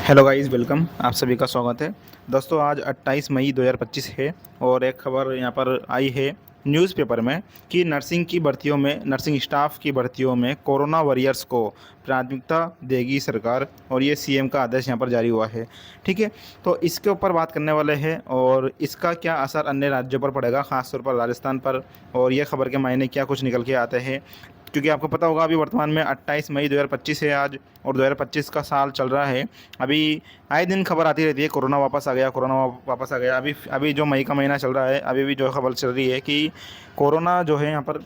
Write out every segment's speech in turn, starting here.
Hello guys, welcome. आप सभी का स्वागत है। दोस्तों, आज 28 मई 2025 है और एक खबर यहाँ पर आई है न्यूज़पेपर में कि नर्सिंग स्टाफ की भर्तियों में कोरोना वॉरियर्स को प्राथमिकता देगी सरकार, और ये सीएम का आदेश यहाँ पर जारी हुआ है। ठीक है, तो इसके ऊपर बात करने वाले हैं और इसका क्या असर अन्य राज्यों पर पड़ेगा, ख़ासतौर पर राजस्थान पर, और ये खबर के मायने क्या कुछ निकल के आते हैं। क्योंकि आपको पता होगा अभी वर्तमान में 28 मई 2025 है आज, और 2025 का साल चल रहा है। अभी आए दिन खबर आती रहती है, कोरोना वापस आ गया, वापस आ गया। अभी अभी जो मई का महीना चल रहा है, अभी भी जो खबर चल रही है कि कोरोना जो है यहाँ पर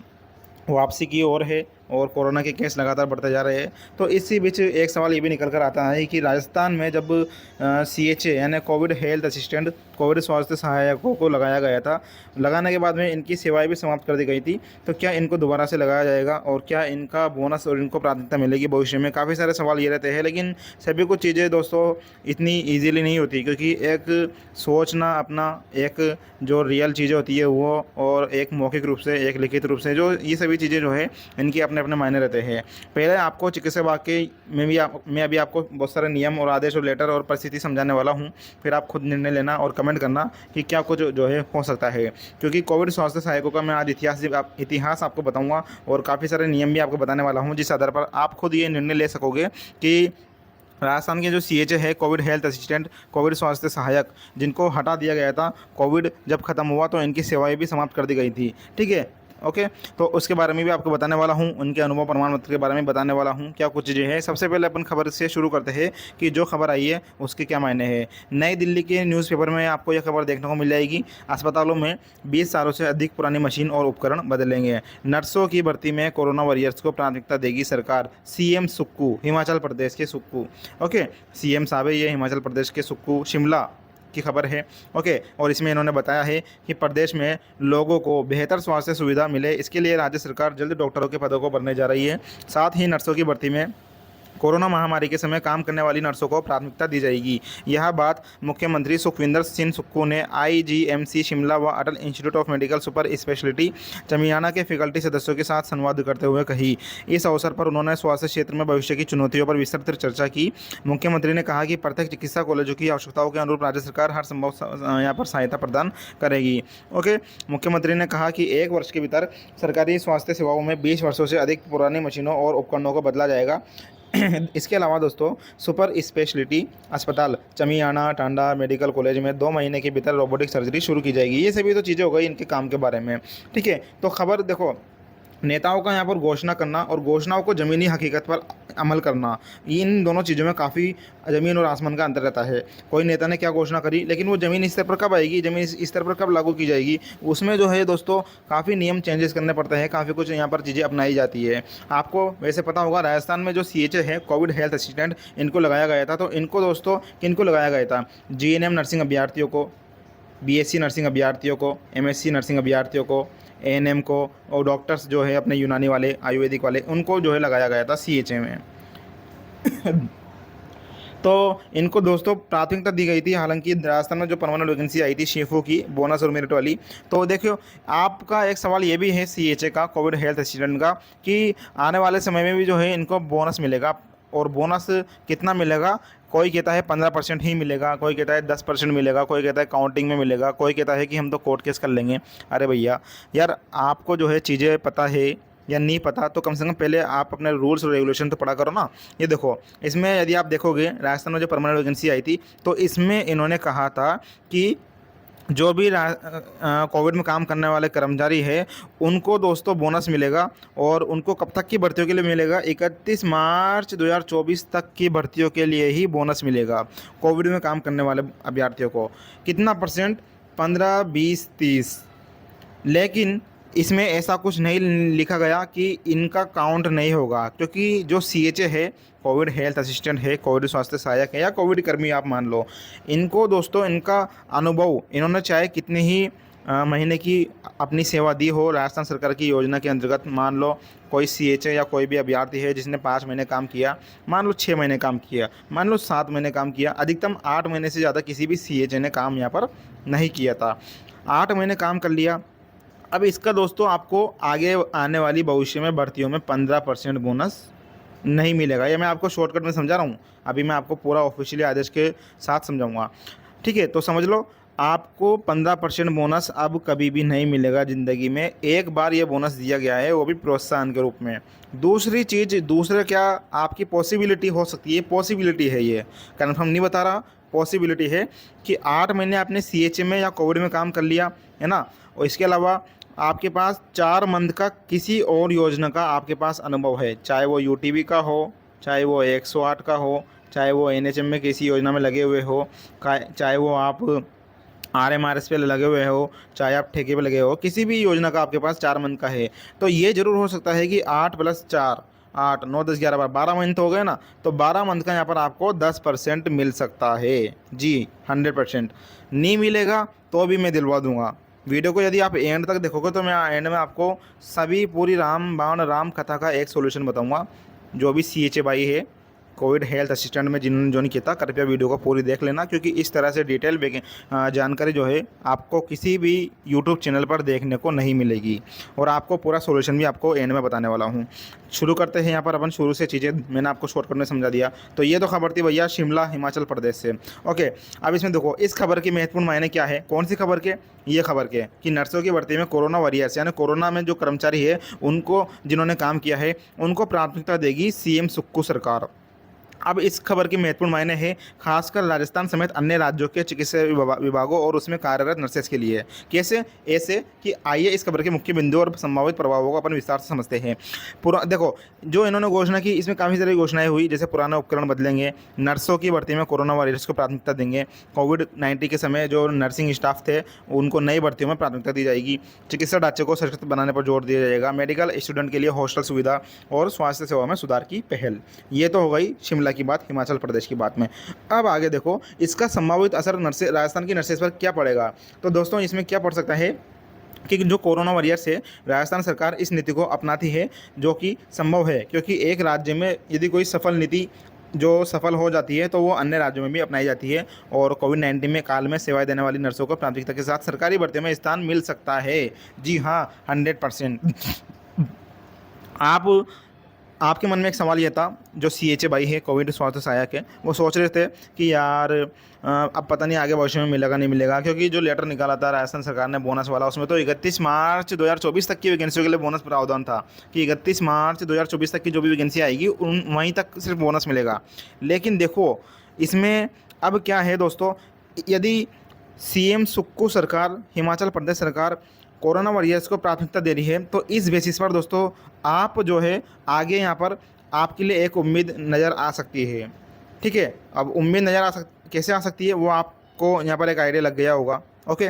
वापसी की ओर है और कोरोना के केस लगातार बढ़ते जा रहे हैं। तो इसी बीच एक सवाल ये भी निकल कर आता है कि राजस्थान में जब CHA यानी कोविड हेल्थ असिस्टेंट, कोविड स्वास्थ्य सहायकों को लगाया गया था, लगाने के बाद में इनकी सेवाएं भी समाप्त कर दी गई थी। तो क्या इनको दोबारा से लगाया जाएगा और क्या इनका बोनस और इनको प्राथमिकता मिलेगी भविष्य में? काफ़ी सारे सवाल ये रहते हैं, लेकिन सभी कुछ चीज़ें दोस्तों इतनी ईजीली नहीं होती, क्योंकि एक सोचना अपना, एक जो रियल चीज़ें होती है वो, और एक मौखिक रूप से, एक लिखित रूप से, जो ये सभी चीज़ें जो है इनके अपने अपने मायने रहते हैं। पहले आपको चिकित्सा विभाग के मैं अभी आपको बहुत सारे नियम और आदेश और लेटर और परिस्थिति समझाने वाला हूँ। फिर आप खुद निर्णय लेना और कमेंट करना कि क्या कुछ जो है हो सकता है। क्योंकि कोविड स्वास्थ्य सहायकों का मैं आज इतिहास आपको बताऊँगा और काफ़ी सारे नियम भी आपको बताने वाला हूँ, जिस आधार पर आप खुद ये निर्णय ले सकोगे कि राजस्थान के जो CHA है, कोविड हेल्थ असिस्टेंट, कोविड स्वास्थ्य सहायक, जिनको हटा दिया गया था, कोविड जब खत्म हुआ तो इनकी सेवाएं भी समाप्त कर दी गई थी। ठीक है, ओके। तो उसके बारे में भी आपको बताने वाला हूँ, उनके अनुभव प्रमाण पत्र के बारे में बताने वाला हूँ, क्या कुछ चीज़ें हैं। सबसे पहले अपन खबर से शुरू करते हैं कि जो खबर आई है उसके क्या मायने हैं। नई दिल्ली के न्यूज़पेपर में आपको यह खबर देखने को मिल जाएगी, अस्पतालों में 20 सालों से अधिक पुरानी मशीन और उपकरण बदलेंगे। नर्सों की भर्ती में कोरोना वॉरियर्स को प्राथमिकता देगी सरकार, CM सुक्कू, हिमाचल प्रदेश के सुक्कू। ओके, CM साहब है ये, हिमाचल प्रदेश के सुक्कू, शिमला की खबर है। ओके, और इसमें इन्होंने बताया है कि प्रदेश में लोगों को बेहतर स्वास्थ्य सुविधा मिले, इसके लिए राज्य सरकार जल्द डॉक्टरों के पदों को भरने जा रही है। साथ ही नर्सों की भर्ती में कोरोना महामारी के समय काम करने वाली नर्सों को प्राथमिकता दी जाएगी। यह बात मुख्यमंत्री सुखविंदर सिंह सुक्खू ने IGMC शिमला व Atal institute of medical super speciality Chamiyana के फैकल्टी सदस्यों के साथ संवाद करते हुए कही। इस अवसर पर उन्होंने स्वास्थ्य क्षेत्र में भविष्य की चुनौतियों पर विस्तृत चर्चा की। मुख्यमंत्री ने कहा कि प्रत्येक चिकित्सा कॉलेजों की आवश्यकताओं के अनुरूप राज्य सरकार हर संभव यहाँ पर सहायता प्रदान करेगी। ओके, मुख्यमंत्री ने कहा कि 1 वर्ष के भीतर सरकारी स्वास्थ्य सेवाओं में 20 वर्षों से अधिक पुरानी मशीनों और उपकरणों को बदला जाएगा। इसके अलावा दोस्तों, सुपर स्पेशलिटी अस्पताल चमियाना टांडा मेडिकल कॉलेज में 2 महीने के भीतर रोबोटिक सर्जरी शुरू की जाएगी। ये सभी तो चीज़ें हो गई इनके काम के बारे में। ठीक है, तो खबर देखो, नेताओं का यहाँ पर घोषणा करना और घोषणाओं को ज़मीनी हकीकत पर अमल करना, इन दोनों चीज़ों में काफ़ी ज़मीन और आसमान का अंतर रहता है। कोई नेता ने क्या घोषणा करी, लेकिन वो ज़मीन स्तर पर कब आएगी, ज़मीन स्तर पर कब लागू की जाएगी, उसमें जो है दोस्तों काफ़ी नियम चेंजेस करने पड़ते हैं, काफ़ी कुछ यहाँ पर चीज़ें अपनाई जाती है। आपको वैसे पता होगा, राजस्थान में जो CHA है, कोविड हेल्थ असिस्टेंट, इनको लगाया गया था। तो इनको दोस्तों किनको लगाया गया था? GNM नर्सिंग अभ्यर्थियों को, BSc नर्सिंग अभ्यर्थियों को, MSc नर्सिंग अभ्यर्थियों को, ANM को, और डॉक्टर्स जो है अपने यूनानी वाले, आयुर्वेदिक वाले, उनको जो है लगाया गया था CHA में। तो इनको दोस्तों प्राथमिकता दी गई थी। हालांकि राजस्थान में जो परमानेंट वैकेंसी आई थी शेफों की, बोनस और मेरिट वाली, तो देखियो आपका एक सवाल ये भी है CHA का, कोविड हेल्थ असिस्टेंट का, कि आने वाले समय में भी जो है इनको बोनस मिलेगा। और बोनस कितना मिलेगा? कोई कहता है 15% ही मिलेगा, कोई कहता है 10% मिलेगा, कोई कहता है काउंटिंग में मिलेगा, कोई कहता है कि हम तो कोर्ट केस कर लेंगे। अरे भैया यार, आपको जो है चीज़ें पता है या नहीं पता, तो कम से कम पहले आप अपने रूल्स और रेगुलेशन तो पढ़ा करो ना। ये देखो, इसमें यदि आप देखोगे, राजस्थान में जो परमानेंट वैकेंसी आई थी, तो इसमें इन्होंने कहा था कि जो भी कोविड में काम करने वाले कर्मचारी है, उनको दोस्तों बोनस मिलेगा। और उनको कब तक की भर्तियों के लिए मिलेगा? 31 मार्च 2024 तक की भर्तियों के लिए ही बोनस मिलेगा कोविड में काम करने वाले अभ्यर्थियों को। कितना परसेंट? 15, 20, 30। लेकिन इसमें ऐसा कुछ नहीं लिखा गया कि इनका काउंट नहीं होगा, क्योंकि जो CHA है, कोविड हेल्थ असिस्टेंट है, कोविड स्वास्थ्य सहायक है, या कोविड कर्मी आप मान लो, इनको दोस्तों इनका अनुभव, इन्होंने चाहे कितनी ही महीने की अपनी सेवा दी हो राजस्थान सरकार की योजना के अंतर्गत, मान लो कोई CHA या कोई भी अभ्यर्थी है जिसने 5 महीने काम किया, मान लो 6 महीने काम किया, मान लो 7 महीने काम किया, अधिकतम 8 महीने से ज़्यादा किसी भी CHA ने काम यहाँ पर नहीं किया था। 8 महीने काम कर लिया। अब इसका दोस्तों आपको आगे आने वाली भविष्य में भर्तियों में 15% बोनस नहीं मिलेगा। ये मैं आपको शॉर्टकट में समझा रहा हूँ, अभी मैं आपको पूरा ऑफिशियली आदेश के साथ समझाऊंगा। ठीक है, तो समझ लो, आपको 15% बोनस अब कभी भी नहीं मिलेगा ज़िंदगी में। एक बार ये बोनस दिया गया है, वो भी प्रोत्साहन के रूप में। दूसरी चीज़, दूसरा क्या आपकी पॉसिबिलिटी हो सकती है, पॉसिबिलिटी है, ये कन्फर्म नहीं बता रहा, पॉसिबिलिटी है कि 8 महीने आपने सीएचए में या कोविड में काम कर लिया है ना, और इसके अलावा आपके पास 4 मंथ का किसी और योजना का आपके पास अनुभव है, चाहे वो यूटीबी का हो, चाहे वो 108 का हो, चाहे वो एनएचएम में किसी योजना में लगे हुए हो, चाहे वो आप आरएमआरएस पे लगे हुए हो, चाहे आप ठेके पे लगे हो, किसी भी योजना का आपके पास 4 मंथ का है, तो ये ज़रूर हो सकता है कि 8 + 4 8 9 10 11 12 मंथ हो गए ना, तो 12 मंथ का यहाँ पर आपको 10% मिल सकता है जी। 100% नहीं मिलेगा तो भी मैं दिलवा दूंगा। वीडियो को यदि आप एंड तक देखोगे तो मैं एंड में आपको सभी पूरी राम बाण राम कथा का एक सोल्यूशन बताऊंगा। जो भी सीएचए भाई है कोविड हेल्थ असिस्टेंट में जिन्होंने ज्वाइन किया था, कृपया वीडियो को पूरी देख लेना, क्योंकि इस तरह से डिटेल जानकारी जो है आपको किसी भी यूट्यूब चैनल पर देखने को नहीं मिलेगी, और आपको पूरा सॉल्यूशन भी आपको एंड में बताने वाला हूँ। शुरू करते हैं यहाँ पर अपन शुरू से, चीज़ें मैंने आपको शॉर्टकट में समझा दिया। तो ये तो खबर थी भैया शिमला हिमाचल प्रदेश से। ओके, अब इसमें देखो इस खबर की महत्वपूर्ण मायने क्या है, कौन सी खबर के, ये खबर के कि नर्सों की भर्ती में कोरोना वॉरियर्स यानी कोरोना में जो कर्मचारी है उनको, जिन्होंने काम किया है, उनको प्राथमिकता देगी सीएम सुक्खू सरकार। अब इस खबर के महत्वपूर्ण मायने हैं खासकर राजस्थान समेत अन्य राज्यों के चिकित्सा विभागों और उसमें कार्यरत नर्सेस के लिए। कैसे? ऐसे कि आइए इस खबर के मुख्य बिंदु और संभावित प्रभावों को अपन विस्तार से समझते हैं। देखो, जो इन्होंने घोषणा की, इसमें काफ़ी सारी घोषणाएं हुई, जैसे पुराने उपकरण बदलेंगे, नर्सों की भर्ती में कोरोना वॉरियर्स को प्राथमिकता देंगे, कोविड-19 के समय जो नर्सिंग स्टाफ थे उनको नई भर्तियों में प्राथमिकता दी जाएगी, चिकित्सा ढांचे को सशक्त बनाने पर जोर दिया जाएगा, मेडिकल स्टूडेंट के लिए हॉस्टल सुविधा और स्वास्थ्य सेवा में सुधार की पहल। ये तो हो गई शिमला की बात, हिमाचल प्रदेश की बात में। अब आगे देखो इसका संभावित असर राजस्थान की नर्सेस पर क्या पड़ेगा। तो दोस्तों इसमें क्या पड़ सकता है कि जो कोरोना वॉरियर्स है, राजस्थान सरकार इस नीति को अपनाती है, जो कि संभव है, क्योंकि एक राज्य में यदि कोई सफल नीति जो सफल हो जाती है तो वो अन्य राज्यों में भी अपनाई जाती है, और कोविड-19 में काल में सेवाएं देने वाली नर्सों को प्राथमिकता के साथ सरकारी भर्तियों में स्थान मिल सकता है। जी हाँ, 100%। आपके मन में एक सवाल ये था, जो सीएचए भाई है कोविड स्वास्थ्य सहायक है, वो सोच रहे थे कि यार अब पता नहीं आगे भविष्य में मिलेगा नहीं मिलेगा, क्योंकि जो लेटर निकाला था राजस्थान सरकार ने बोनस वाला, उसमें तो 31 मार्च 2024 तक की वैकेंसियों के लिए बोनस प्रावधान था कि 31 मार्च 2024 तक की जो भी वैकेंसी आएगी वहीं तक सिर्फ बोनस मिलेगा। लेकिन देखो इसमें अब क्या है दोस्तों, यदि सीएम सुक्खू सरकार, हिमाचल प्रदेश सरकार कोरोना वॉरियर्स को प्राथमिकता दे रही है, तो इस बेसिस पर दोस्तों आप जो है आगे यहाँ पर आपके लिए एक उम्मीद नज़र आ सकती है। ठीक है, अब उम्मीद नज़र कैसे आ सकती है वो आपको यहाँ पर एक आइडिया लग गया होगा। ओके,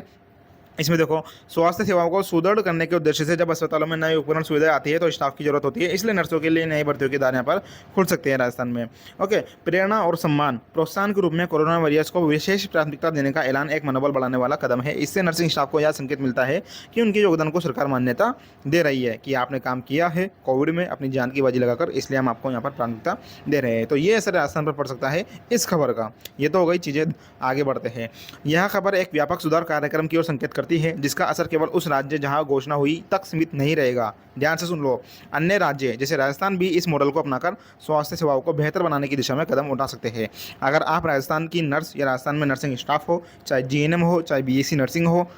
इसमें देखो स्वास्थ्य सेवाओं को सुदृढ़ करने के उद्देश्य से जब अस्पतालों में नए उपकरण सुविधाएं आती है तो स्टाफ की जरूरत होती है, इसलिए नर्सों के लिए नई भर्तियों के द्वार यहाँ पर खुल सकते हैं राजस्थान में। ओके, प्रेरणा और सम्मान प्रोत्साहन के रूप में कोरोना वॉरियर्स को विशेष प्राथमिकता देने का ऐलान एक मनोबल बढ़ाने वाला कदम है। इससे नर्सिंग स्टाफ को यह संकेत मिलता है कि उनके योगदान को सरकार मान्यता दे रही है कि आपने काम किया है कोविड में अपनी जान की बाजी लगाकर, इसलिए हम आपको यहाँ पर प्राथमिकता दे रहे हैं। तो ये असर राजस्थान पर पड़ सकता है इस खबर का। ये तो हो गई चीज़ें, आगे बढ़ते हैं। यह खबर एक व्यापक सुधार कार्यक्रम की ओर संकेत करती है, जिसका असर केवल उस राज्य जहां घोषणा हुई तक सीमित नहीं रहेगा। ध्यान से सुन लो, अन्य राज्य जैसे राजस्थान भी इस मॉडल को अपनाकर स्वास्थ्य सेवाओं को बेहतर बनाने की दिशा में कदम उठा सकते हैं। अगर आप राजस्थान की नर्स या राजस्थान में नर्सिंग स्टाफ हो, चाहे जीएनएम हो, चाहे बीएससी नर्सिंग हो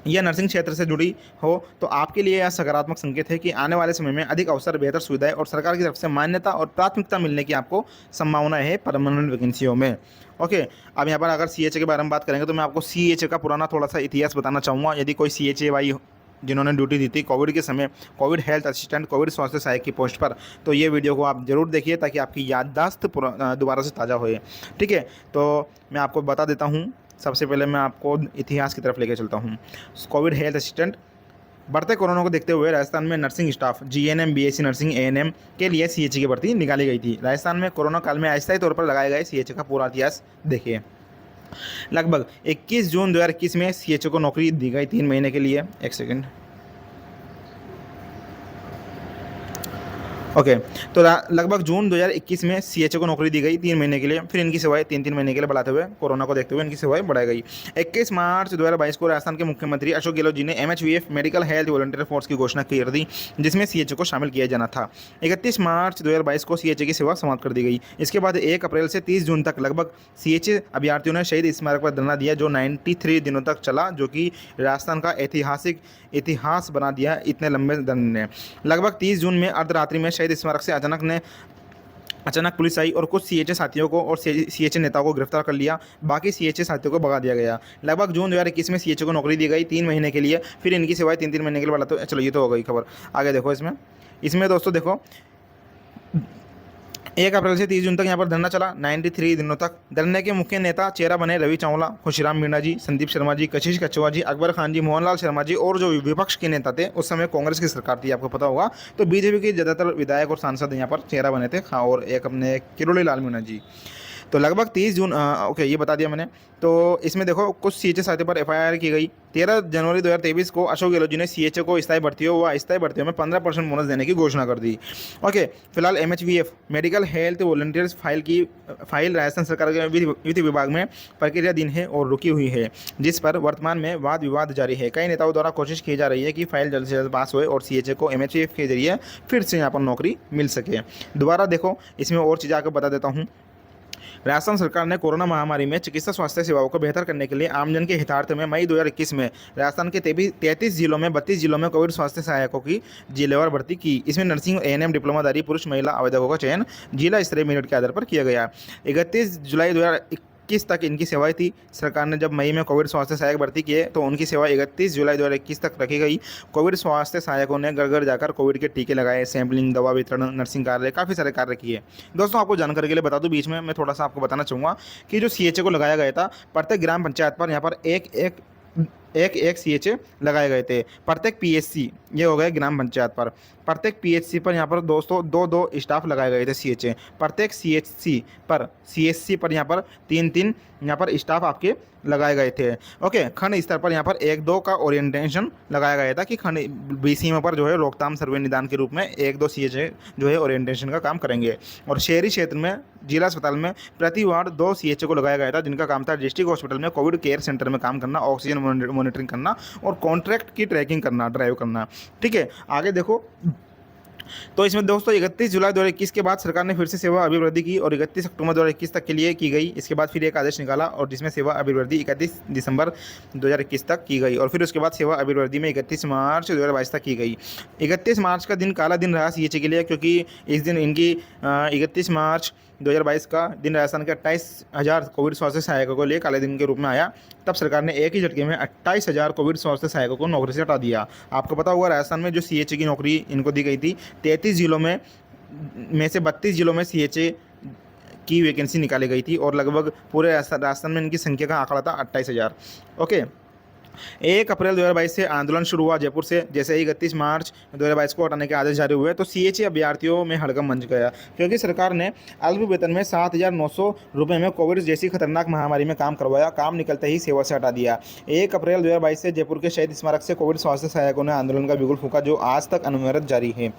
या नर्सिंग क्षेत्र से जुड़ी हो, तो आपके लिए यह सकारात्मक संकेत है कि आने वाले समय में अधिक अवसर, बेहतर सुविधाएं और सरकार की तरफ से मान्यता और प्राथमिकता मिलने की आपको संभावना है परमानेंट वैकेंसियों में। ओके, अब यहाँ पर अगर सीएचए के बारे में बात करेंगे तो मैं आपको सीएचए का पुराना थोड़ा सा इतिहास बताना चाहूँगा। यदि कोई सीएचए भाई जिन्होंने ड्यूटी दी थी कोविड के समय, कोविड हेल्थ असिस्टेंट, कोविड स्वास्थ्य सहायक की पोस्ट पर, तो ये वीडियो को आप जरूर देखिए ताकि आपकी याददाश्त दोबारा से ताज़ा होए। ठीक है, तो मैं आपको बता देता हूँ। सबसे पहले मैं आपको इतिहास की तरफ लेकर चलता हूँ। कोविड हेल्थ असिस्टेंट, बढ़ते कोरोना को देखते हुए राजस्थान में nursing staff GNM, BSc nursing, ANM के लिए सीएचए की भर्ती निकाली गई थी। राजस्थान में कोरोना काल में अस्थायी तौर पर लगाए गए सीएचए का पूरा इतिहास देखिए। लगभग 21 जून 2021 में सीएचए को नौकरी दी गई 3 महीने के लिए। एक सेकेंड। ओके। तो लगभग जून 2021 में सीएचओ को नौकरी दी गई 3 महीने के लिए, फिर इनकी सेवाएं 3-3 महीने के लिए बढ़ाते हुए कोरोना को देखते हुए इनकी सेवाएं बढ़ाई गई। 21 मार्च 2022 को राजस्थान के मुख्यमंत्री अशोक गहलोत जी ने एमएचवीएफ मेडिकल हेल्थ वॉलंटियर फोर्स की घोषणा कर दी, जिसमें सीएचओ को शामिल किया जाना था। 31 मार्च 2022 को सीएचओ की सेवा समाप्त कर दी गई। इसके बाद 1 अप्रैल से 30 जून तक लगभग सीएचए अभ्यर्थियों ने शहीद स्मारक पर धरना दिया, जो 93 दिनों तक चला, जो कि राजस्थान का इतिहास बना दिया इतने लंबे धरने ने। लगभग 30 जून में अर्धरात्रि में शहीद स्मारक से अचानक पुलिस आई और कुछ सीएचए साथियों को और सीएचए नेताओं को गिरफ्तार कर लिया। बाकी सीएचए साथियों को भगा दिया गया। लगभग जून 2021 में सीएचए को नौकरी दी गई 3 महीने के लिए, फिर इनकी सेवाएं 3-3 महीने के लिए बढ़ा। तो चलो ये तो हो गई खबर। आगे देखो इसमें दोस्तों देखो 1 अप्रैल से 30 जून तक यहाँ पर धरना चला 93 दिनों तक। धरने के मुख्य नेता चेहरा बने रवि चावला, खुशीराम मीणा जी, संदीप शर्मा जी, कशिश कछुआ जी, अकबर खान जी, मोहनलाल शर्मा जी और जो विपक्ष के नेता थे उस समय कांग्रेस की सरकार थी, आपको पता होगा। तो बीजेपी के ज़्यादातर विधायक और सांसद यहाँ पर चेहरा बने थे, और एक अपने किरोड़ी लाल मीणा जी। तो लगभग 30 जून ओके ये बता दिया मैंने। तो इसमें देखो कुछ सीएचए साथियों पर एफआईआर की गई। 13 जनवरी 2023 को अशोक गहलोत जी ने सीएचए को स्थायी भर्तियों में 15% बोनस देने की घोषणा कर दी। ओके, फिलहाल MHVF medical health volunteers file Rajasthan सरकार के विधि विभाग में प्रक्रियाधीन है और रुकी हुई है, जिस पर वर्तमान में वाद विवाद जारी है। कई नेताओं द्वारा कोशिश की जा रही है कि फाइल जल्द से जल्द पास होए और सीएचए को एमएचवीएफ के जरिए फिर से यहाँ पर नौकरी मिल सके। दोबारा देखो इसमें और चीज़ें आपको बता देता हूँ। राजस्थान सरकार ने कोरोना महामारी में चिकित्सा स्वास्थ्य सेवाओं को बेहतर करने के लिए आमजन के हितार्थ में मई 2021 में राजस्थान के 33 जिलों में 32 जिलों में कोविड स्वास्थ्य सहायकों की जिलेवार भर्ती की। इसमें नर्सिंग एएनएम डिप्लोमाधारी पुरुष महिला आवेदकों का चयन जिला स्तरीय मेरिट के आधार पर किया गया। 31 जुलाई 2021 तक इनकी सेवाएं थी। सरकार ने जब मई में कोविड स्वास्थ्य सहायक भर्ती किए तो उनकी सेवा 31 जुलाई 2021 तक रखी गई। कोविड स्वास्थ्य सहायकों ने घर घर जाकर कोविड के टीके लगाए, सैंपलिंग, दवा वितरण, नर्सिंग कार्य, काफ़ी सारे कार्य किए। दोस्तों आपको जानकारी के लिए बता दूं, बीच में मैं थोड़ा सा आपको बताना चाहूँगा कि जो सीएचए को लगाया गया था, प्रत्येक ग्राम पंचायत पर यहाँ पर एक सीएचए लगाए गए थे। प्रत्येक पीएचसी, ये हो गए ग्राम पंचायत पर, प्रत्येक पीएचसी पर यहाँ पर दोस्तों 2-2 स्टाफ लगाए गए थे सीएचए। प्रत्येक सीएचसी पर यहाँ पर 3-3 यहाँ पर स्टाफ आपके लगाए गए थे। ओके, खंड स्तर पर यहाँ पर 1-2 का ओरिएंटेशन लगाया गया था कि खंड बीसीएम पर जो है रोकथाम सर्वे निदान के रूप में 1-2 सीएचए जो है ओरिएंटेशन का काम करेंगे। और शहरी क्षेत्र में जिला अस्पताल में प्रति वार्ड 2 सीएचए को लगाया गया था, जिनका काम था डिस्ट्रिक्ट हॉस्पिटल में कोविड केयर सेंटर में काम करना, ऑक्सीजन मॉनिटरिंग करना और कॉन्ट्रैक्ट की ट्रैकिंग करना, ड्राइव करना। ठीक है, आगे देखो। तो इसमें दोस्तों 31 जुलाई 2021 के बाद सरकार ने फिर से सेवा अभिवृद्धि की और 31 अक्टूबर 2021 तक के लिए की गई। इसके बाद फिर एक आदेश निकाला और जिसमें सेवा अभिवृद्धि 31 दिसंबर 2021 तक की गई और फिर उसके बाद सेवा अभिवृद्धि में 31 मार्च 2022 तक की गई। 31 मार्च का दिन काला दिन रहा सीएचए के लिए, क्योंकि इस दिन इनकी 31 मार्च 2022 का दिन राजस्थान के 28,000 कोविड स्वास्थ्य सहायकों को लिए काले दिन के रूप में आया। तब सरकार ने एक ही झटके में 28,000 कोविड स्वास्थ्य सहायकों को नौकरी से हटा दिया। आपको पता होगा राजस्थान में जो सीएचए की नौकरी इनको दी गई थी, 33 जिलों में से 32 जिलों में सीएचए की वैकेंसी निकाली गई थी और लगभग पूरे राजस्थान में इनकी संख्या का आंकड़ा था 28,000। ओके, 1 अप्रैल 2022 से आंदोलन शुरू हुआ जयपुर से। जैसे ही 31 मार्च 2022 को हटाने के आदेश जारी हुए तो सीएचए अभ्यर्थियों में हड़कंप मच गया, क्योंकि सरकार ने अल्प वेतन में 7,900 रुपये में कोविड जैसी खतरनाक महामारी में काम करवाया। काम निकलते ही सेवा से हटा दिया। 1 अप्रैल 2022 से जयपुर के शहीद स्मारक से कोविड स्वास्थ्य सहायकों ने आंदोलन का बिगुल फूंका, जो आज तक अनवरत जारी है।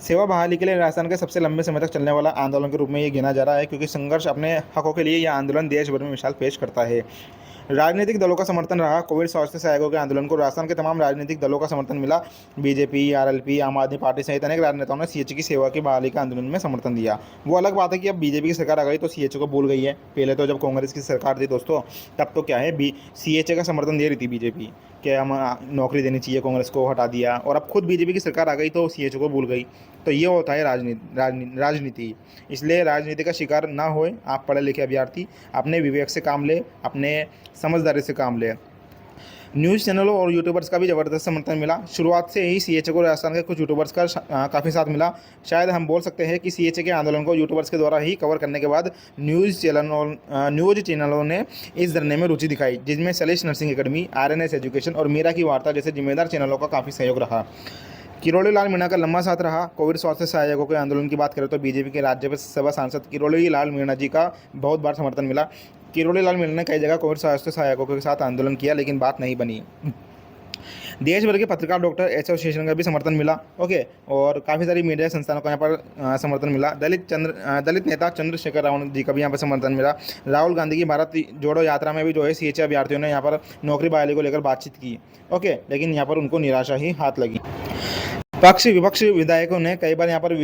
सेवा बहाली के लिए राजस्थान के सबसे लंबे समय तक चलने वाला आंदोलन के रूप में ये गिना जा रहा है, क्योंकि संघर्ष अपने हकों के लिए यह आंदोलन देश भर में मिसाल पेश करता है। राजनीतिक दलों का समर्थन रहा। कोविड स्वास्थ्य सहायकों के आंदोलन को राजस्थान के तमाम राजनीतिक दलों का समर्थन मिला। बीजेपी, आरएलपी, आम आदमी पार्टी सहित अनेक राजनेताओं ने सीएचए की सेवा की बहाली का आंदोलन में समर्थन दिया। वो अलग बात है कि अब बीजेपी की सरकार आ गई तो सीएचए को भूल गई है। पहले तो जब कांग्रेस की सरकार थी दोस्तों, तब तो क्या है सीएचए का समर्थन दे रही थी बीजेपी कि हम नौकरी देनी चाहिए, कांग्रेस को हटा दिया। और अब खुद बीजेपी की सरकार आ गई तो सीएचए को भूल गई। तो ये होता है राजनीति। इसलिए राजनीति का शिकार ना होए। आप पढ़े लिखे अभ्यर्थी अपने विवेक से काम ले, अपने समझदारी से काम ले। न्यूज़ चैनलों और यूट्यूबर्स का भी ज़बरदस्त समर्थन मिला। शुरुआत से ही सीएचए को राजस्थान के कुछ यूट्यूबर्स का काफ़ी साथ मिला। शायद हम बोल सकते हैं कि सीएचए के आंदोलन को यूट्यूबर्स के द्वारा ही कवर करने के बाद न्यूज़ चैनलों ने इस धरने में रुचि दिखाई, जिसमें Salesh nursing academy, RNS education और मीरा की वार्ता जैसे जिम्मेदार चैनलों का काफ़ी सहयोग रहा। किरोड़ी लाल मीणा का लंबा साथ रहा। कोविड स्वास्थ्य सहायकों के आंदोलन की बात करें तो बीजेपी के राज्यसभा सांसद किरोड़ी लाल मीणा जी का बहुत बार समर्थन मिला। किरोड़ी लाल मीणा ने कई जगह कोविड स्वास्थ्य सहायकों के साथ आंदोलन किया, लेकिन बात नहीं बनी। देश भर के पत्रकार डॉक्टर एसोसिएशन का भी समर्थन मिला। ओके, और काफ़ी सारी मीडिया संस्थानों का यहाँ पर समर्थन मिला। दलित नेता चंद्रशेखर रावण जी का भी यहाँ पर समर्थन मिला। राहुल गांधी की भारत जोड़ो यात्रा में भी जो है सीएचए अभ्यर्थियों ने यहाँ पर नौकरी बहाली को लेकर बातचीत की। ओके, लेकिन यहाँ पर उनको निराशा ही हाथ लगी। पक्ष विपक्ष विधायकों ने कई बार यहाँ पर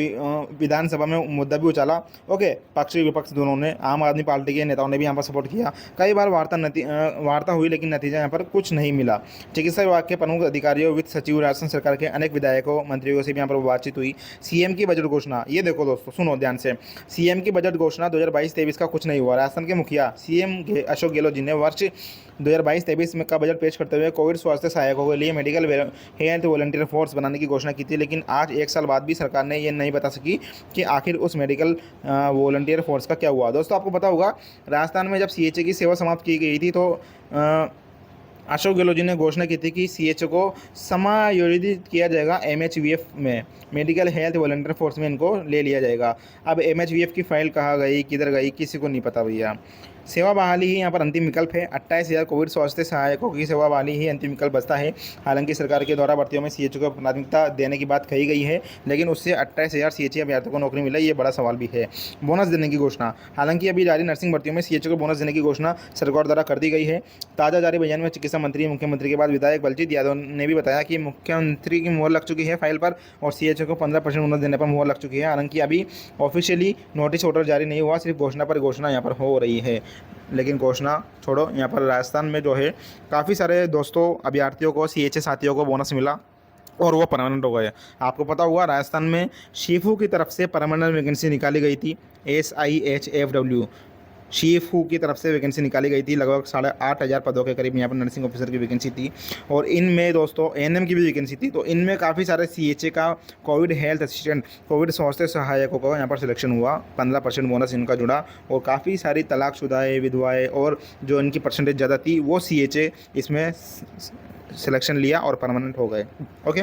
विधानसभा में मुद्दा भी उछाला। ओके, पक्ष विपक्ष दोनों ने, आम आदमी पार्टी के नेताओं ने भी यहाँ पर सपोर्ट किया। कई बार वार्ता हुई, लेकिन नतीजा यहाँ पर कुछ नहीं मिला। चिकित्सा विभाग के प्रमुख अधिकारियों, वित्त सचिव, राजस्थान सरकार के अनेक विधायकों, मंत्रियों से भी यहाँ पर बातचीत हुई। सीएम की बजट घोषणा, ये देखो दोस्तों, सुनो ध्यान से। सीएम की बजट घोषणा 2022-23 का कुछ नहीं हुआ। राजस्थान के मुखिया सीएम अशोक गहलोत जी ने वर्ष 2022-23 में का बजट पेश करते हुए कोविड स्वास्थ्य सहायकों के लिए मेडिकल हेल्थ वॉलंटियर फोर्स बनाने की घोषणा की थी, लेकिन आज 1 साल बाद भी सरकार ने ये नहीं बता सकी कि आखिर उस मेडिकल वॉलंटियर फोर्स का क्या हुआ। दोस्तों, आपको पता होगा राजस्थान में जब सीएचए की सेवा समाप्त की गई थी तो अशोक गहलोत जी ने घोषणा की थी कि सीएचओ को समायोजित किया जाएगा एमएचवीएफ में, मेडिकल हेल्थ वॉलंटियर फोर्स में इनको ले लिया जाएगा। अब एमएचवीएफ की फाइल कहाँ गई, किधर गई, किसी को नहीं पता भैया। सेवा बहाली ही यहाँ पर अंतिम विकल्प है। 28,000 कोविड स्वास्थ्य सहायकों की सेवा बहाली ही अंतिम विकल्प बचता है। हालांकि सरकार के द्वारा भर्तियों में सीएचओ को प्राथमिकता देने की बात कही गई है, लेकिन उससे 28,000 सीएचए अभ्यर्थियों को नौकरी मिले, ये बड़ा सवाल भी है। बोनस देने की घोषणा, हालांकि अभी जारी नर्सिंग भर्तियों में सीएचओ को बोनस देने की घोषणा सरकार द्वारा कर दी गई है। ताज़ा जारी बयान में चिकित्सा मंत्री, मुख्यमंत्री के बाद विधायक बलजीत यादव ने भी बताया कि मुख्यमंत्री की मुहर लग चुकी है फाइल पर और सीएचओ को 15% बोनस देने पर मुहर लग चुकी है। हालांकि अभी ऑफिशियली नोटिस ऑर्डर जारी नहीं हुआ, सिर्फ घोषणा पर घोषणा यहाँ पर हो रही है। लेकिन घोषणा छोड़ो, यहाँ पर राजस्थान में जो है काफ़ी सारे दोस्तों अभ्यर्थियों को, सीएचए साथियों को बोनस मिला और वो परमानेंट हो गए। आपको पता हुआ राजस्थान में शीफू की तरफ से परमानेंट वैकेंसी निकाली गई थी। SIHFW शीफू की तरफ से वैकेंसी निकाली गई थी। लगभग 8,500 पदों के करीब यहाँ पर नर्सिंग ऑफिसर की वैकेंसी थी और इनमें दोस्तों एएनएम की भी वैकेंसी थी। तो इनमें काफ़ी सारे सीएचए का, कोविड हेल्थ असिस्टेंट, कोविड स्वास्थ्य सहायकों का यहाँ पर सिलेक्शन हुआ। 15% बोनस इनका जुड़ा और काफ़ी सारी तलाकशुदाएँ, विधवाएँ और जो इनकी परसेंटेज ज़्यादा थी वो सीएचए इसमें सिलेक्शन लिया और परमानेंट हो गए। ओके,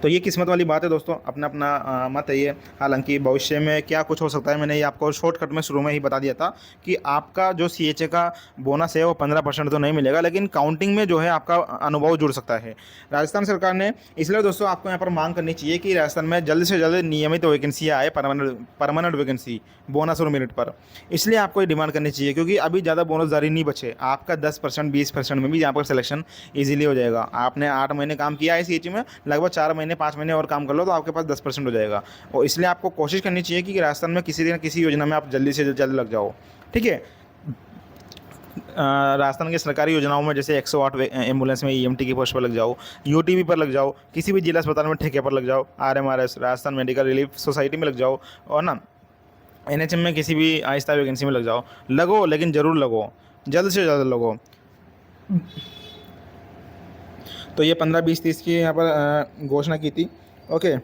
तो ये किस्मत वाली बात है दोस्तों, अपना अपना मत है ये। हालांकि भविष्य में क्या कुछ हो सकता है, मैंने ये आपको शॉर्टकट में शुरू में ही बता दिया था कि आपका जो सीएचए का बोनस है वो 15% तो नहीं मिलेगा, लेकिन काउंटिंग में जो है आपका अनुभव जुड़ सकता है। राजस्थान सरकार ने, इसलिए दोस्तों आपको यहाँ पर मांग करनी चाहिए कि राजस्थान में जल्द से जल्द नियमित वैकेंसियाँ आए, परमानेंट वैकेंसी बोनस और मेरिट पर। इसलिए आपको ये डिमांड करनी चाहिए क्योंकि अभी ज़्यादा बोनस जारी नहीं बचे। आपका 10%, 20% में भी यहाँ पर सिलेक्शन ईजिली हो जाएगा। आपने 8 महीने काम किया है सीएचए में, लगभग 4 महीने 5 महीने और काम कर लो तो आपके पास 10% हो जाएगा। और इसलिए आपको कोशिश करनी चाहिए कि राजस्थान में किसी न किसी योजना में आप जल्दी से जल्द लग जाओ। ठीक है, राजस्थान की सरकारी योजनाओं में जैसे 108 एम्बुलेंस में EMT की पोस्ट पर लग जाओ, UTV पर लग जाओ, किसी भी जिला अस्पताल में ठेके पर लग जाओ, RMRS Rajasthan medical relief society में लग जाओ, और ना NHM में किसी भी आहिस्ता वैकेंसी में लग जाओ। लगो, लेकिन ज़रूर लगो, जल्द से जल्द लगो। तो ये 15, 20, 30 की यहाँ पर घोषणा की थी। ओके,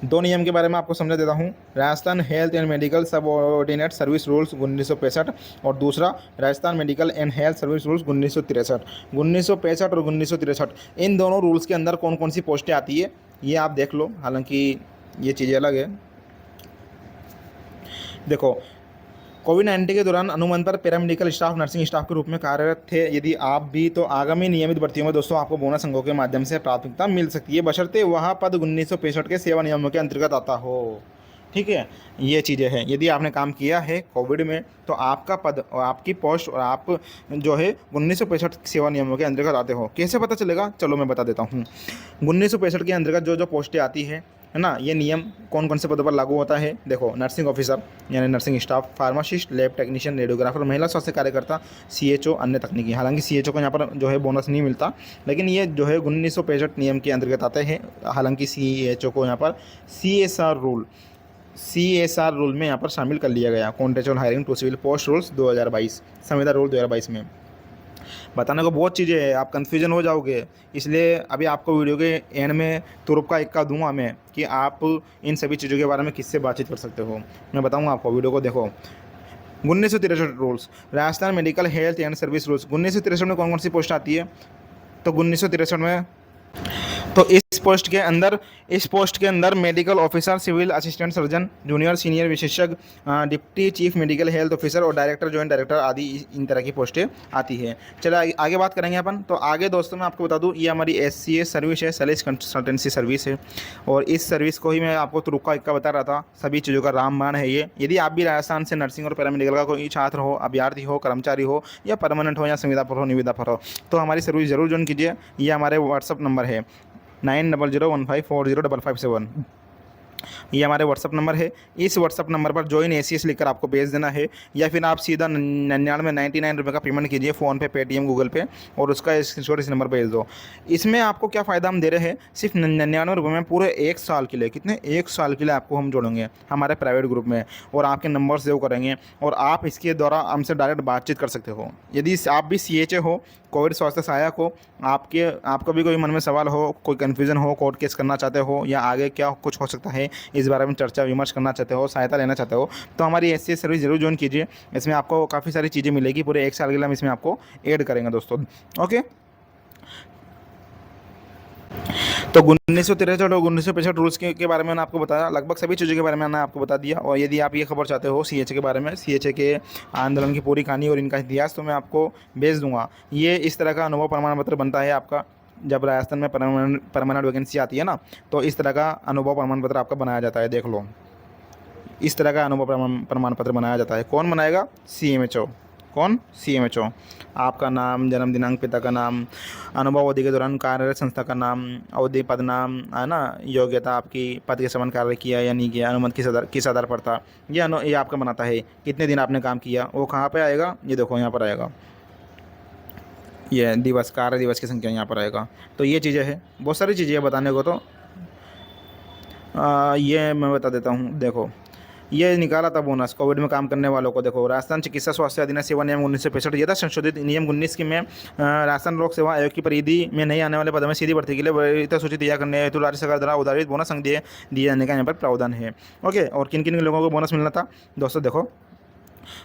2 नियम के बारे में आपको समझा देता हूँ। Rajasthan health and medical subordinate service rules 1965 और दूसरा Rajasthan medical and health service rules 1963। 1965 और 1963 इन दोनों रूल्स के अंदर कौन कौन सी पोस्टें आती है ये आप देख लो। हालांकि ये चीज़ें अलग है। देखो, कोविड-19 के दौरान अनुबंध पर पैरामेडिकल स्टाफ नर्सिंग स्टाफ के रूप में कार्यरत थे यदि आप भी, तो आगामी नियमित भर्तियों में दोस्तों आपको बोनस अंकों के माध्यम से प्राथमिकता मिल सकती है, बशर्ते वह पद 1965 के सेवा नियमों के अंतर्गत आता हो। ठीक है, ये चीज़ें हैं। यदि आपने काम किया है कोविड में तो आपका पद और आपकी पोस्ट और आप जो है 1965 सेवा नियमों के अंतर्गत आते हो। कैसे पता चलेगा, चलो मैं बता देता हूँ। 1965 के अंतर्गत जो जो पोस्टें आती है ना, ये नियम कौन कौन से पदों पर लागू होता है। देखो, नर्सिंग ऑफिसर यानी nursing staff, pharmacist, lab technician, radiographer, महिला स्वास्थ्य कार्यकर्ता, सीएचओ, अन्य तकनीकी। हालांकि सीएचओ को यहाँ पर जो है बोनस नहीं मिलता, लेकिन ये जो है 1965 नियम के अंतर्गत आते हैं। हालांकि सीएचओ को यहाँ पर CSR रूल में यहाँ पर शामिल कर लिया गया, contractual hiring to civil post rules 2022, संविदा रूल 2022 में। बताने को बहुत चीज़ें हैं, आप कन्फ्यूजन हो जाओगे, इसलिए अभी आपको वीडियो के एंड में तुरुप का इक्का दूंगा मैं कि आप इन सभी चीज़ों के बारे में किससे बातचीत कर सकते हो। मैं बताऊंगा आपको, वीडियो को देखो। 1963 rules, Rajasthan medical health and service rules. 1963 में कौन कौन सी पोस्ट आती है, तो 1963 में तो इस इस पोस्ट के अंदर medical officer, civil assistant surgeon, junior senior विशेषज्ञ, deputy chief medical health officer और डायरेक्टर, जॉइंट डायरेक्टर आदि इन तरह की पोस्टें आती है। चलो आगे बात करेंगे अपन। तो आगे दोस्तों मैं आपको बता दूं, ये हमारी SCS सर्विस है, सेल्स कंसल्टेंसी सर्विस है, और इस सर्विस को ही मैं आपको तुरुक्का इक्का बता रहा था। सभी चीज़ों का रामबाण है ये। यदि आप भी राजस्थान से नर्सिंग और पैरामेडिकल का कोई छात्र हो, अभ्यर्थी हो, कर्मचारी हो, या परमानेंट हो, या संविदा पर हो, निविदा पर हो, तो हमारी सर्विस जरूर ज्वाइन कीजिए। ये हमारे व्हाट्सअप नंबर है 9001540557। ये हमारे व्हाट्सअप नंबर है। इस व्हाट्सअप नंबर पर जॉइन ACS लिखकर आपको भेज देना है, या फिर आप सीधा 99 रुपये का पेमेंट कीजिए फ़ोन पे, पेटीएम, गूगल पे, और उसका स्क्रीनशॉट इस नंबर पर भेज दो। इसमें आपको क्या फ़ायदा हम दे रहे हैं, सिर्फ 99 रुपये में पूरे 1 साल के लिए, कितने 1 साल के लिए आपको हम जोड़ेंगे हमारे प्राइवेट ग्रुप में, और आपके नंबर सेव करेंगे, और आप इसके द्वारा हमसे डायरेक्ट बातचीत कर सकते हो। यदि आप भी CHA हो, कोविड स्वास्थ्य सहायक हो, आपको भी कोई मन में सवाल हो, कोई कन्फ्यूज़न हो, कोर्ट केस करना चाहते हो, या आगे क्या कुछ हो सकता है इस बारे में चर्चा विमर्श करना चाहते हो, सहायता लेना चाहते हो, तो हमारी SCS सर्विस जरूर ज्वाइन कीजिए। इसमें आपको काफ़ी सारी चीज़ें मिलेगी। पूरे 1 साल के लिए हम इसमें आपको ऐड करेंगे दोस्तों। ओके, तो 1963 और 1965 रूल्स के बारे में मैंने आपको बताया, लगभग सभी चीज़ों के बारे में मैंने आपको बता दिया। और यदि आप ये खबर चाहते हो CHA के बारे में, CHA के आंदोलन की पूरी कहानी और इनका इतिहास, तो मैं आपको भेज दूंगा। ये इस तरह का अनुभव प्रमाण पत्र बनता है आपका, जब राजस्थान में परमानेंट वैकेंसी आती है ना, तो इस तरह का अनुभव प्रमाण पत्र आपका बनाया जाता है। देख लो, इस तरह का अनुभव प्रमाण पत्र बनाया जाता है। कौन बनाएगा? CMHO। कौन? CMHO। आपका नाम, जन्म दिनांक, पिता का नाम, अनुभव अवधि के दौरान कार्यरत संस्था का नाम, अवधि, पद नाम, है ना, योग्यता आपकी, पद के समान कार्य किया या नहीं किया, अनुमति किस आधार पर था, ये आपका बनाता है। कितने दिन आपने काम किया, वो कहाँ पे आएगा? ये देखो यहाँ पर आएगा, ये दिवस, कार्य दिवस की संख्या यहाँ पर आएगा। तो ये चीज़ें हैं, बहुत सारी चीज़ें बताने को। तो ये मैं बता देता हूँ। देखो, ये निकाला था बोनस कोविड में काम करने वालों को। देखो, राजस्थान चिकित्सा स्वास्थ्य अधिनियम सेवा नियम 1965, ये था संशोधित नियम 19 की में राजस्थान लोक सेवा आयोग की परिधि में नहीं आने वाले पदों में सीधी भर्ती के लिए वरीयता सूची तैयार करने हेतु राज्य सरकार द्वारा उदारित बोनस संघ दिए जाने का यहाँ पर प्रावधान है। ओके, और किन किन लोगों को बोनस मिलना था दोस्तों? देखो,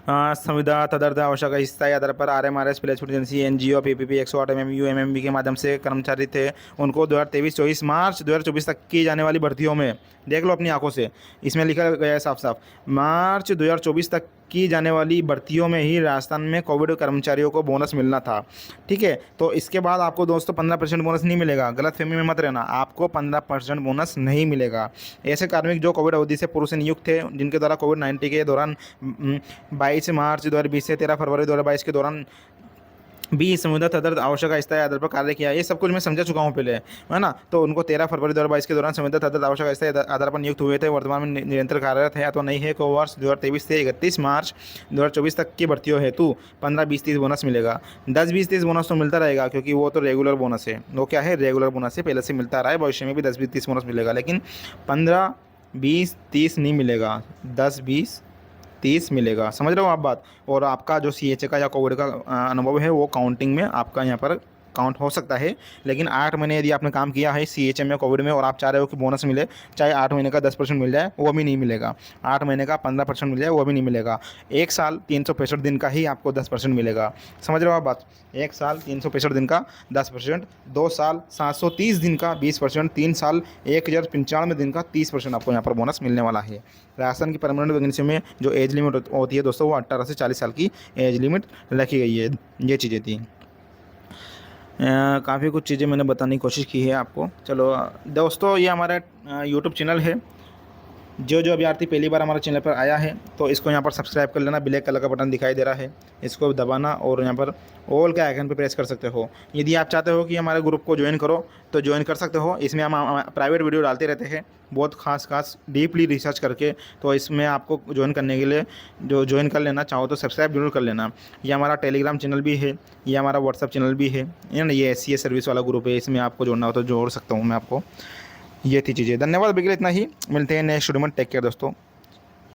संविदा तदर्थ आवश्यक स्थायी आधार पर RMRS, placement agency, NGO, PPP, 108 MMU, MMB के माध्यम से कर्मचारी थे, उनको 2023-24 मार्च 2024 तक की जाने वाली भर्तियों में, देख लो अपनी आंखों से, इसमें लिखा गया है साफ साफ, मार्च 2024 तक की जाने वाली भर्तियों में ही राजस्थान में कोविड कर्मचारियों को बोनस मिलना था। ठीक है, तो इसके बाद आपको दोस्तों 15% बोनस नहीं मिलेगा। गलतफहमी में मत रहना, आपको 15% बोनस नहीं मिलेगा। ऐसे कार्मिक जो कोविड अवधि से पूर्व से नियुक्त थे, जिनके द्वारा कोविड-19 के दौरान 22 मार्च 2020 से 13 फरवरी 2022 के दौरान भी संविदा तदर्थ आवश्यक स्थायी आधार पर कार्य किया, ये सब कुछ मैं समझा चुका हूँ पहले, है ना। तो उनको 13 फरवरी 2022 के दौरान संविदा तदर्थ आवश्यक स्थायी आधार पर नियुक्त हुए थे, वर्तमान में निरंतर कार्यरत है अथवा नहीं है, को वर्ष 2023 से 31 मार्च 2024 तक की भर्तियों हेतु 15, 20, 30 बोनस मिलेगा। 10, 20, 30 बोनस तो मिलता रहेगा, क्योंकि वो तो रेगुलर बोनस है। वो क्या है? रेगुलर बोनस है, पहले से मिलता रहा है, भविष्य में भी 10, 20, 30 बोनस मिलेगा। लेकिन 15, 20, 30 नहीं मिलेगा, 10, 20, 30 मिलेगा। समझ रहे हो आप बात? और आपका जो CHA का या कोविड का अनुभव है, वो काउंटिंग में आपका यहाँ पर काउंट हो सकता है। लेकिन 8 महीने यदि आपने काम किया है CHA में, कोविड में, और आप चाह रहे हो कि बोनस मिले, चाहे 8 महीने का 10% मिल जाए, वो भी नहीं मिलेगा। 8 महीने का 15% मिल जाए, वो भी नहीं मिलेगा। 1 साल 365 दिन का ही आपको 10% मिलेगा। समझ रहे हो आप बात? 1 साल 365 दिन का 10%, 2 साल 730 दिन का 20%, 3 साल 1095 दिन का 30% आपको यहाँ पर बोनस मिलने वाला है। राजस्थान की परमानेंट वैकेंसी में जो एज लिमिट होती है दोस्तों, वो 18 से 40 साल की एज लिमिट रखी गई है। ये चीज़ें थी। काफ़ी कुछ चीज़ें मैंने बताने की कोशिश की है आपको। चलो दोस्तों, ये हमारा YouTube चैनल है। जो अभ्यर्थी पहली बार हमारे चैनल पर आया है, तो इसको यहाँ पर सब्सक्राइब कर लेना। ब्लैक कलर का बटन दिखाई दे रहा है, इसको दबाना और यहाँ पर ऑल के आइकन पर प्रेस कर सकते हो। यदि आप चाहते हो कि हमारे ग्रुप को ज्वाइन करो, तो ज्वाइन कर सकते हो। इसमें हम प्राइवेट वीडियो डालते रहते हैं, बहुत खास डीपली रिसर्च करके। तो इसमें आपको ज्वाइन करने के लिए जो ज्वाइन कर लेना चाहो तो सब्सक्राइब जरूर कर लेना। ये हमारा टेलीग्राम चैनल भी है, ये हमारा व्हाट्सअप चैनल भी है, ये SCS सर्विस वाला ग्रुप है। इसमें आपको जोड़ना हो तो जोड़ सकता हूँ मैं आपको। ये थी चीज़ें। धन्यवाद, बिल्कुल इतना ही। मिलते हैं नेक्स्ट वीडियो में। टेक केयर दोस्तों।